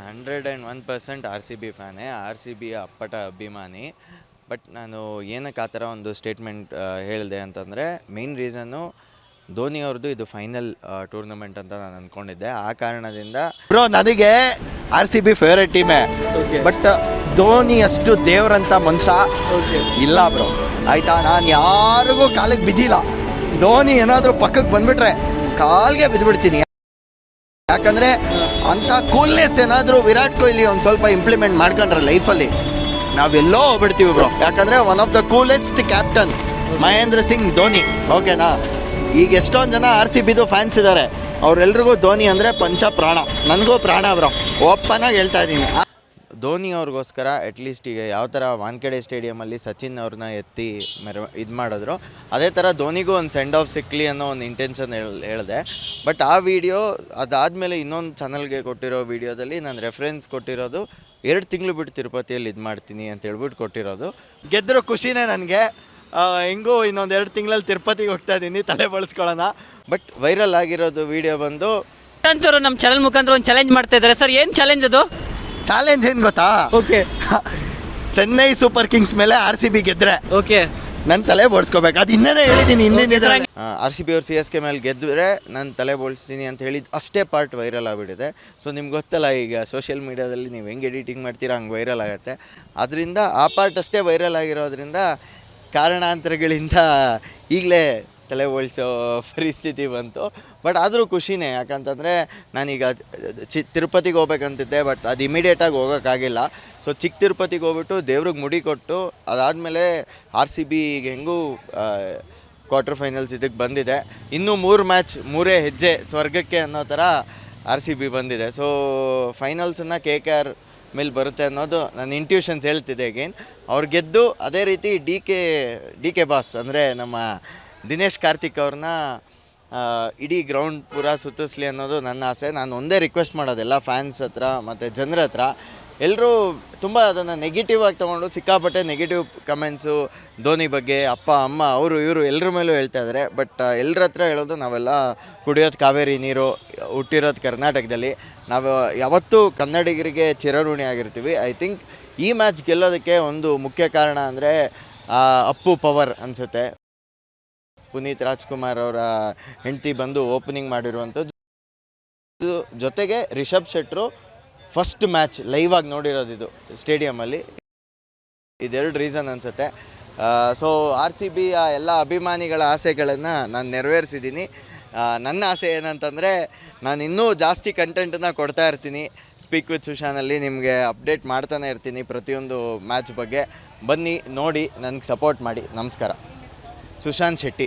101% R C B ಫ್ಯಾನೇ, R C ಬಿಯ ಅಪ್ಪಟ ಅಭಿಮಾನಿ. ಬಟ್ ನಾನು ಏನಕ್ಕೆ ಆ ಥರ ಒಂದು ಸ್ಟೇಟ್ಮೆಂಟ್ ಹೇಳಿದೆ ಅಂತಂದರೆ, ಮೇನ್ ರೀಸನ್ನು ಧೋನಿ ಅವ್ರದ್ದು ಇದು ಫೈನಲ್ ಟೂರ್ನಮೆಂಟ್ ಅಂತ ನಾನು ಅಂದ್ಕೊಂಡಿದ್ದೆ. ಆ ಕಾರಣದಿಂದ ಬ್ರೋ ನನಗೆ ಆರ್ ಸಿ ಬಿ ಫೇವ್ರೇಟ್ ಟೀಮೇ, ಬಟ್ ಧೋನಿ ಅಷ್ಟು ದೇವ್ರಂತ ಮನುಷ್ಯ ಇಲ್ಲ ಬ್ರೋ. ಆಯಿತಾ, ನಾನು ಯಾರಿಗೂ ಕಾಲಿಗೆ ಬಿದ್ದಿಲ್ಲ. ಧೋನಿ ಏನಾದರೂ ಪಕ್ಕಕ್ಕೆ ಬಂದುಬಿಟ್ರೆ ಕಾಲಿಗೆ ಬಿದ್ದುಬಿಡ್ತೀನಿ. ಯಾಕಂದರೆ ಅಂಥ ಕೂಲ್ನೆಸ್ ಏನಾದರೂ ವಿರಾಟ್ ಕೊಹ್ಲಿ ಒಂದು ಸ್ವಲ್ಪ ಇಂಪ್ಲಿಮೆಂಟ್ ಮಾಡ್ಕೊಂಡ್ರೆ ಲೈಫಲ್ಲಿ ನಾವೆಲ್ಲೋ ಹೋಗ್ಬಿಡ್ತೀವಿ ಬ್ರೋ. ಯಾಕಂದರೆ one of the coolest captain Mahendra Singh Dhoni. ಓಕೆನಾ, ಈಗ ಎಷ್ಟೊಂದು ಜನ ಆರ್ ಸಿ ಬಿದು ಫ್ಯಾನ್ಸ್ ಇದ್ದಾರೆ, ಅವರೆಲ್ರಿಗೂ ಧೋನಿ ಅಂದರೆ ಪಂಚ ಪ್ರಾಣ. ನನಗೂ ಪ್ರಾಣ ಬ್ರೋ, ಓಪನ್ನಾಗಿ ಹೇಳ್ತಾ ಇದ್ದೀನಿ. ಧೋನಿ ಅವ್ರಿಗೋಸ್ಕರ ಅಟ್ಲೀಸ್ಟ್ ಈಗ ಯಾವ ಥರ ವಾನ್ಖೇಡೆ ಸ್ಟೇಡಿಯಮಲ್ಲಿ ಸಚಿನ್ ಅವ್ರನ್ನ ಎತ್ತಿ ಇದು ಮಾಡಿದ್ರು, ಅದೇ ಥರ ಧೋನಿಗೂ ಒಂದು ಸೆಂಡ್ ಆಫ್ ಸಿಕ್ಕಲಿ ಅನ್ನೋ ಒಂದು ಇಂಟೆನ್ಷನ್ ಹೇಳಿದೆ. ಬಟ್ ಆ ವಿಡಿಯೋ ಅದಾದಮೇಲೆ ಇನ್ನೊಂದು ಚಾನಲ್ಗೆ ಕೊಟ್ಟಿರೋ ವಿಡಿಯೋದಲ್ಲಿ ನಾನು ರೆಫರೆನ್ಸ್ ಕೊಟ್ಟಿರೋದು 2 ತಿಂಗಳು ಬಿಟ್ಟು ತಿರುಪತಿಯಲ್ಲಿ ಇದು ಮಾಡ್ತೀನಿ ಅಂತ ಹೇಳ್ಬಿಟ್ಟು ಕೊಟ್ಟಿರೋದು. ಗೆದ್ದರೂ ಖುಷಿನೇ ನನಗೆ. ಹೆಂಗೂ ಇನ್ನೊಂದು 2 ತಿಂಗಳಲ್ಲಿ ತಿರುಪತಿಗೆ ಹೋಗ್ತಾ ಇದ್ದೀನಿ, ತಲೆ ಬಳಸ್ಕೊಳ್ಳೋಣ. ಬಟ್ ವೈರಲ್ ಆಗಿರೋದು ವಿಡಿಯೋ ಬಂದು ಸರ್ ನಮ್ಮ ಚಾನಲ್ ಮುಖಾಂತರ ಒಂದು ಚಾಲೆಂಜ್ ಮಾಡ್ತಾ ಇದ್ದಾರೆ ಸರ್. ಏನು ಚಾಲೆಂಜ್ ಅದು? ಚಾಲೆಂಜ್ ಏನು ಗೊತ್ತಾ? ಓಕೆ, ಚೆನ್ನೈ ಸೂಪರ್ ಕಿಂಗ್ಸ್ ಮೇಲೆ ಆರ್ ಸಿ ಬಿ ಗೆದ್ರೆ ಓಕೆ ನನ್ನ ತಲೆ ಬೋಳ್ಸ್ಕೋಬೇಕು. ಅದು ಇನ್ನೇ ಹೇಳಿದ್ದೀನಿ, ಆರ್ ಸಿ ಬಿ ಅವ್ರು ಸಿ ಎಸ್ ಕೆ ಮೇಲೆ ಗೆದ್ದರೆ ನಾನು ತಲೆ ಬೋಳ್ಸ್ತೀನಿ ಅಂತ ಹೇಳಿದ್ದು ಅಷ್ಟೇ ಪಾರ್ಟ್ ವೈರಲ್ ಆಗಿಬಿಟ್ಟಿದೆ. ಸೊ ನಿಮ್ಗೆ ಗೊತ್ತಲ್ಲ, ಈಗ ಸೋಷಿಯಲ್ ಮೀಡ್ಯಾದಲ್ಲಿ ನೀವು ಹೆಂಗೆ ಎಡಿಟಿಂಗ್ ಮಾಡ್ತೀರಾ ಹಂಗೆ ವೈರಲ್ ಆಗುತ್ತೆ. ಅದರಿಂದ ಆ ಪಾರ್ಟ್ ಅಷ್ಟೇ ವೈರಲ್ ಆಗಿರೋದ್ರಿಂದ ಕಾರಣಾಂತರಗಳಿಂದ ಈಗಲೇ ತಲೆ ಬೋಳ್ಸೋ ಪರಿಸ್ಥಿತಿ ಬಂತು. ಬಟ್ ಆದರೂ ಖುಷಿನೇ, ಯಾಕಂತಂದರೆ ನಾನೀಗ ತಿರುಪತಿಗೆ ಹೋಗ್ಬೇಕಂತಿದ್ದೆ, ಬಟ್ ಅದು ಇಮಿಡಿಯೇಟಾಗಿ ಹೋಗೋಕ್ಕಾಗಿಲ್ಲ. ಸೊ ಚಿಕ್ಕ ತಿರುಪತಿಗೆ ಹೋಗ್ಬಿಟ್ಟು ದೇವ್ರಿಗೆ ಮುಡಿ ಕೊಟ್ಟು ಅದಾದಮೇಲೆ ಆರ್ ಸಿ ಬಿ ಈಗ ಹೆಂಗೂ ಕ್ವಾರ್ಟರ್ ಫೈನಲ್ಸ್ ಇದಕ್ಕೆ ಬಂದಿದೆ. ಇನ್ನೂ 3 ಮ್ಯಾಚ್ 3 ಹೆಜ್ಜೆ ಸ್ವರ್ಗಕ್ಕೆ ಅನ್ನೋ ಥರ ಆರ್ ಸಿ ಬಿ ಬಂದಿದೆ. ಸೊ ಫೈನಲ್ಸನ್ನು ಕೆ ಕೆ ಆರ್ ಮೇಲೆ ಬರುತ್ತೆ ಅನ್ನೋದು ನನ್ನ ಇಂಟ್ಯೂಷನ್ಸ್ ಹೇಳ್ತಿದೆ. ಅಗೇನ್ ಅವ್ರು ಗೆದ್ದು ಅದೇ ರೀತಿ ಡಿ ಕೆ ಬಾಸ್ ಅಂದರೆ ನಮ್ಮ ದಿನೇಶ್ ಕಾರ್ತಿಕ್ ಅವ್ರನ್ನ ಇಡೀ ಗ್ರೌಂಡ್ ಪೂರ ಸುತ್ತಿಸ್ಲಿ ಅನ್ನೋದು ನನ್ನ ಆಸೆ. ನಾನು ಒಂದೇ ರಿಕ್ವೆಸ್ಟ್ ಮಾಡೋದು ಎಲ್ಲ ಫ್ಯಾನ್ಸ್ ಹತ್ರ ಮತ್ತು ಜನರ ಹತ್ರ, ಎಲ್ಲರೂ ತುಂಬ ಅದನ್ನು ನೆಗೆಟಿವ್ ಆಗಿ ತೊಗೊಂಡು ಸಿಕ್ಕಾಪಟ್ಟೆ ನೆಗೆಟಿವ್ ಕಮೆಂಟ್ಸು ಧೋನಿ ಬಗ್ಗೆ, ಅಪ್ಪ ಅಮ್ಮ ಅವರು ಇವರು ಎಲ್ಲರ ಮೇಲೂ ಹೇಳ್ತಾ ಇದ್ದಾರೆ. ಬಟ್ ಎಲ್ಲರ ಹತ್ರ ಹೇಳೋದು, ನಾವೆಲ್ಲ ಕುಡಿಯೋದು ಕಾವೇರಿ ನೀರು, ಹುಟ್ಟಿರೋದು ಕರ್ನಾಟಕದಲ್ಲಿ, ನಾವು ಯಾವತ್ತೂ ಕನ್ನಡಿಗರಿಗೆ ಚಿರಋಣಿ ಆಗಿರ್ತೀವಿ. ಐ ಥಿಂಕ್ ಈ ಮ್ಯಾಚ್ ಗೆಲ್ಲೋದಕ್ಕೆ ಒಂದು ಮುಖ್ಯ ಕಾರಣ ಅಂದರೆ ಅಪ್ಪು ಪವರ್ ಅನಿಸುತ್ತೆ. ಪುನೀತ್ ರಾಜ್ಕುಮಾರ್ ಅವರ ಹೆಂಡತಿ ಬಂದು ಓಪನಿಂಗ್ ಮಾಡಿರುವಂಥದ್ದು, ಜೊತೆಗೆ ರಿಷಬ್ ಶೆಟ್ಟರು ಫಸ್ಟ್ ಮ್ಯಾಚ್ ಲೈವ್ ಆಗಿ ನೋಡಿರೋದು ಇದು ಸ್ಟೇಡಿಯಮಲ್ಲಿ. ಇದೆರಡು ರೀಸನ್ ಅನಿಸುತ್ತೆ. ಸೊ ಆರ್ ಸಿ ಬಿಯ ಎಲ್ಲ ಅಭಿಮಾನಿಗಳ ಆಸೆಗಳನ್ನು ನಾನು ನೆರವೇರಿಸಿದ್ದೀನಿ. ನನ್ನ ಆಸೆ ಏನಂತಂದರೆ, ನಾನು ಇನ್ನೂ ಜಾಸ್ತಿ ಕಂಟೆಂಟನ್ನು ಕೊಡ್ತಾ ಇರ್ತೀನಿ. ಸ್ಪೀಕ್ ವಿತ್ ಸುಶಾನಲ್ಲಿ ನಿಮಗೆ ಅಪ್ಡೇಟ್ ಮಾಡ್ತಾನೆ ಇರ್ತೀನಿ ಪ್ರತಿಯೊಂದು ಮ್ಯಾಚ್ ಬಗ್ಗೆ. ಬನ್ನಿ ನೋಡಿ, ನನಗೆ ಸಪೋರ್ಟ್ ಮಾಡಿ. ನಮಸ್ಕಾರ. ಸುಶಾಂತ್ ಶೆಟ್ಟಿ.